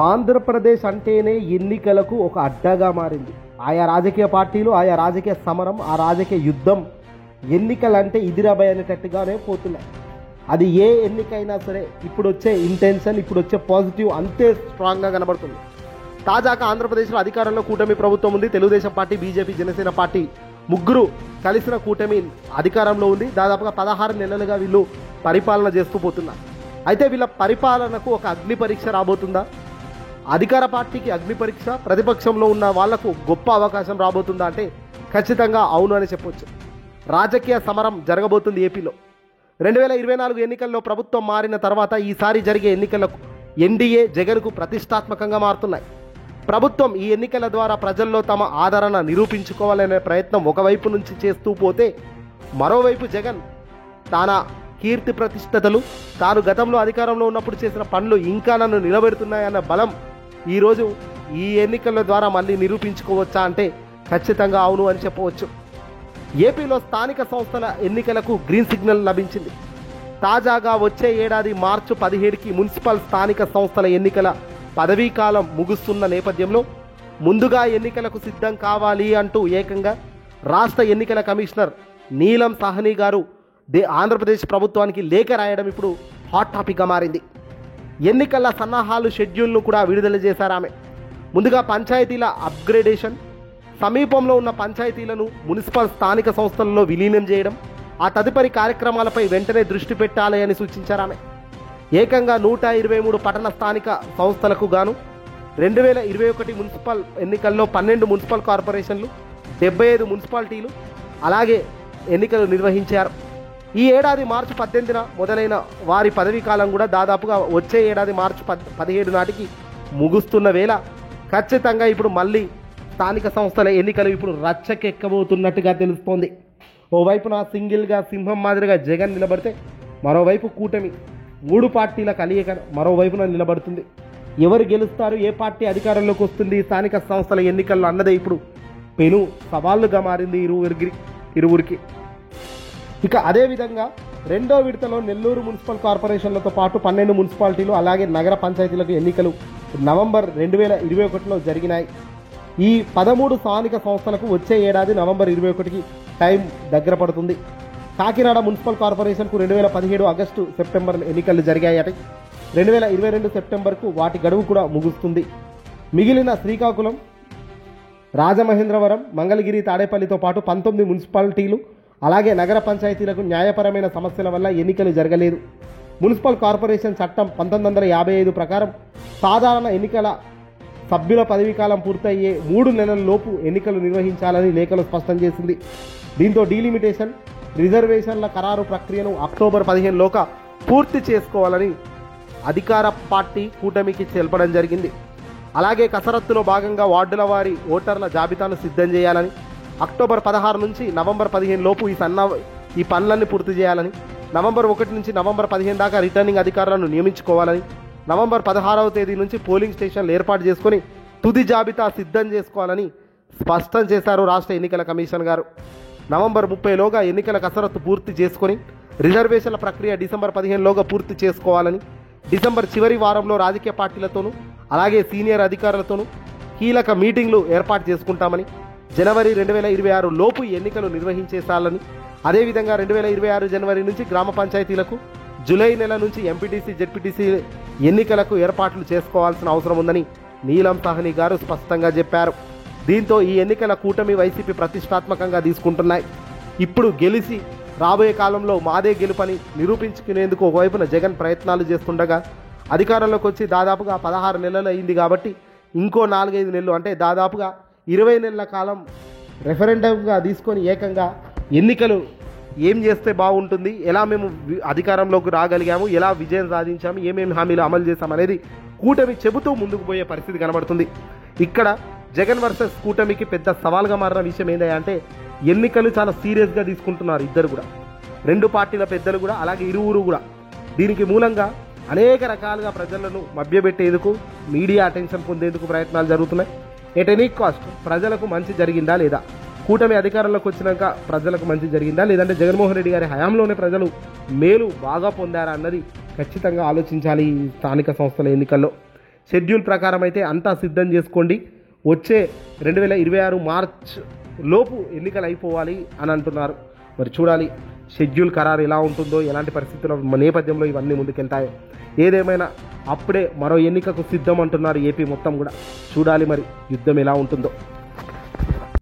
ఆంధ్రప్రదేశ్ అంటేనే ఎన్నికలకు ఒక అడ్డగా మారింది. ఆయా రాజకీయ పార్టీలు, ఆయా రాజకీయ సమరం, ఆ రాజకీయ యుద్ధం ఎన్నికలంటే ఇదిరాబాయ్ అనేటట్టుగానే పోతున్నాయి. అది ఏ ఎన్నికైనా సరే ఇప్పుడు వచ్చే ఇంటెన్షన్, ఇప్పుడు వచ్చే పాజిటివ్ అంతే స్ట్రాంగ్గా కనబడుతుంది. తాజాగా ఆంధ్రప్రదేశ్లో అధికారంలో కూటమి ప్రభుత్వం ఉంది. Telugu Desam party, BJP, Janasena party ముగ్గురు కలిసిన కూటమి అధికారంలో ఉంది. దాదాపుగా 16 నెలలుగా వీళ్ళు పరిపాలన చేస్తూ పోతున్నారు. అయితే వీళ్ళ పరిపాలనకు ఒక అగ్ని పరీక్ష రాబోతుందా? అధికార పార్టీకి అగ్ని పరీక్ష, ప్రతిపక్షంలో ఉన్న వాళ్లకు గొప్ప అవకాశం రాబోతుందా అంటే ఖచ్చితంగా అవును అని చెప్పొచ్చు. రాజకీయ సమరం జరగబోతుంది ఏపీలో. 2024 ఎన్నికల్లో ప్రభుత్వం మారిన తర్వాత ఈసారి జరిగే ఎన్నికలకు ఎన్డీఏ, జగన్కు ప్రతిష్టాత్మకంగా మారుతున్నాయి. ప్రభుత్వం ఈ ఎన్నికల ద్వారా ప్రజల్లో తమ ఆదరణ నిరూపించుకోవాలనే ప్రయత్నం ఒకవైపు నుంచి చేస్తూ పోతే, మరోవైపు జగన్ తన కీర్తి ప్రతిష్టతలు, తాను గతంలో అధికారంలో ఉన్నప్పుడు చేసిన పనులు ఇంకా నన్ను నిలబెడుతున్నాయన్న బలం ఈరోజు ఈ ఎన్నికల ద్వారా మళ్ళీ నిరూపించుకోవచ్చా అంటే ఖచ్చితంగా అవును అని చెప్పవచ్చు. ఏపీలో స్థానిక సంస్థల ఎన్నికలకు గ్రీన్ సిగ్నల్ లభించింది. తాజాగా వచ్చే ఏడాది మార్చి 17కి మున్సిపల్ స్థానిక సంస్థల ఎన్నికల పదవీకాలం ముగుస్తున్న నేపథ్యంలో ముందుగా ఎన్నికలకు సిద్ధం కావాలి అంటూ ఏకంగా రాష్ట్ర ఎన్నికల కమిషనర్ నీలం సాహ్ని గారు ఆంధ్రప్రదేశ్ ప్రభుత్వానికి లేఖ రాయడం ఇప్పుడు హాట్ టాపిక్గా మారింది. ఎన్నికల సన్నాహాలు షెడ్యూల్ను కూడా విడుదల చేశారు ఆమె. ముందుగా పంచాయతీల అప్గ్రేడేషన్, సమీపంలో ఉన్న పంచాయతీలను మున్సిపల్ స్థానిక సంస్థలలో విలీనం చేయడం, ఆ తదుపరి కార్యక్రమాలపై వెంటనే దృష్టి పెట్టాలి అని సూచించారు ఆమె. ఏకంగా 123 పట్టణ స్థానిక సంస్థలకు గాను 2021 మున్సిపల్ ఎన్నికల్లో 12 మున్సిపల్ కార్పొరేషన్లు, 75 మున్సిపాలిటీలు అలాగే ఎన్నికలు నిర్వహించారు. ఈ ఏడాది మార్చి 18న మొదలైన వారి పదవీ కాలం కూడా దాదాపుగా వచ్చే ఏడాది మార్చి 17 నాటికి ముగుస్తున్న వేళ ఖచ్చితంగా ఇప్పుడు మళ్ళీ స్థానిక సంస్థల ఎన్నికలు ఇప్పుడు రచ్చకెక్కబోతున్నట్టుగా తెలుస్తోంది. ఓవైపున సింగిల్గా సింహం మాదిరిగా జగన్ నిలబడితే, మరోవైపు కూటమి 3 పార్టీల కలయిక మరోవైపున నిలబడుతుంది. ఎవరు గెలుస్తారు, ఏ పార్టీ అధికారంలోకి వస్తుంది స్థానిక సంస్థల ఎన్నికల్లో అన్నదే ఇప్పుడు పెను సవాళ్లుగా మారింది ఇరువురికి. ఇక అదేవిధంగా రెండో విడతలో నెల్లూరు మున్సిపల్ కార్పొరేషన్లతో పాటు 12 మున్సిపాలిటీలు అలాగే నగర పంచాయతీలకు ఎన్నికలు నవంబర్ 2021లో జరిగినాయి. ఈ 13 స్థానిక సంస్థలకు వచ్చే ఏడాది నవంబర్ 21కి టైం దగ్గర పడుతుంది. కాకినాడ మున్సిపల్ కార్పొరేషన్కు 2017 ఆగస్టు, సెప్టెంబర్ ఎన్నికలు జరిగాయట. 2022 సెప్టెంబర్కు వాటి గడువు కూడా ముగుస్తుంది. మిగిలిన శ్రీకాకుళం, రాజమహేంద్రవరం, మంగళగిరి, తాడేపల్లితో పాటు 19 మున్సిపాలిటీలు అలాగే నగర పంచాయతీలకు న్యాయపరమైన సమస్యల వల్ల ఎన్నికలు జరగలేదు. మున్సిపల్ కార్పొరేషన్ చట్టం 1955 ప్రకారం సాధారణ ఎన్నికల సభ్యుల పదవీకాలం పూర్తయ్యే 3 నెలల లోపు ఎన్నికలు నిర్వహించాలని లేఖలో స్పష్టం చేసింది. దీంతో డీలిమిటేషన్, రిజర్వేషన్ల ఖరారు ప్రక్రియను అక్టోబర్ 15లోగా పూర్తి చేసుకోవాలని అధికార పార్టీ కూటమికి తెలపడం జరిగింది. అలాగే కసరత్తులో భాగంగా వార్డుల వారి ఓటర్ల జాబితాను సిద్ధం చేయాలని, అక్టోబర్ 16 నుంచి నవంబర్ 15 లోపు ఈ పనులన్నీ పూర్తి చేయాలని, నవంబర్ 1 నుంచి నవంబర్ 15 దాకా రిటర్నింగ్ అధికారులను నియమించుకోవాలని, నవంబర్ 16వ తేదీ నుంచి పోలింగ్ స్టేషన్లు ఏర్పాటు చేసుకొని తుది జాబితా సిద్ధం చేసుకోవాలని స్పష్టం చేశారు రాష్ట్ర ఎన్నికల కమిషన్ గారు. నవంబర్ 30లోగా ఎన్నికల కసరత్తు పూర్తి చేసుకొని రిజర్వేషన్ల ప్రక్రియ డిసెంబర్ 15లోగా పూర్తి చేసుకోవాలని, డిసెంబర్ చివరి వారంలో రాజకీయ పార్టీలతోనూ అలాగే సీనియర్ అధికారులతోనూ కీలక మీటింగ్లు ఏర్పాటు చేసుకుంటామని, జనవరి 2026 లోపు ఎన్నికలు నిర్వహించేసాలని, అదేవిధంగా 2026 జనవరి నుంచి గ్రామ పంచాయతీలకు, జూలై నెల నుంచి ఎంపీటీసీ, జెడ్పీటీసీ ఎన్నికలకు ఏర్పాట్లు చేసుకోవాల్సిన అవసరం ఉందని నీలం సాహ్ని గారు స్పష్టంగా చెప్పారు. దీంతో ఈ ఎన్నికల కూటమి వైసీపీ ప్రతిష్టాత్మకంగా తీసుకుంటున్నాయి. ఇప్పుడు గెలిచి రాబోయే కాలంలో మాదే గెలుపని నిరూపించుకునేందుకు ఒకవైపున జగన్ ప్రయత్నాలు చేస్తుండగా, అధికారంలోకి వచ్చి దాదాపుగా 16 నెలలు అయింది కాబట్టి ఇంకో 4-5 నెలలు అంటే దాదాపుగా 20 నెలల కాలం రెఫరెండంగా తీసుకొని ఏకంగా ఎన్నికలు ఏం చేస్తే బాగుంటుంది, ఎలా మేము అధికారంలోకి రాగలిగాము, ఎలా విజయం సాధించాము, ఏమేమి హామీలు అమలు చేశామనేది కూటమి చెబుతూ ముందుకు పోయే పరిస్థితి కనబడుతుంది. ఇక్కడ జగన్ వర్సెస్ కూటమికి పెద్ద సవాల్గా మారిన విషయం ఏంటంటే ఎన్నికలు చాలా సీరియస్గా తీసుకుంటున్నారు ఇద్దరు కూడా, 2 పార్టీల పెద్దలు కూడా అలాగే ఇరువురు కూడా. దీనికి మూలంగా అనేక రకాలుగా ప్రజలను మభ్యపెట్టేందుకు, మీడియా అటెన్షన్ పొందేందుకు ప్రయత్నాలు జరుగుతున్నాయి. ఎట్ ఎనీ కాస్ట్ ప్రజలకు మంచి జరిగిందా లేదా, కూటమి అధికారంలోకి వచ్చినాక ప్రజలకు మంచి జరిగిందా, లేదంటే జగన్మోహన్ రెడ్డి గారి హయాంలోనే ప్రజలు మేలు బాగా పొందారా అన్నది ఖచ్చితంగా ఆలోచించాలి ఈ స్థానిక సంస్థల ఎన్నికల్లో. షెడ్యూల్ ప్రకారం అయితే అంతా సిద్ధం చేసుకోండి, వచ్చే 2026 మార్చ్ లోపు ఎన్నికలు అయిపోవాలి అని అంటున్నారు. మరి చూడాలి షెడ్యూల్ ఖరారు ఎలా ఉంటుందో, ఎలాంటి పరిస్థితుల నేపథ్యంలో ఇవన్నీ ముందుకెళ్తాయో. ఏదేమైనా అప్పుడే మరో ఎన్నికకు సిద్ధం అంటున్నారు ఏపీ మొత్తం కూడా. చూడాలి మరి యుద్ధం ఎలా ఉంటుందో.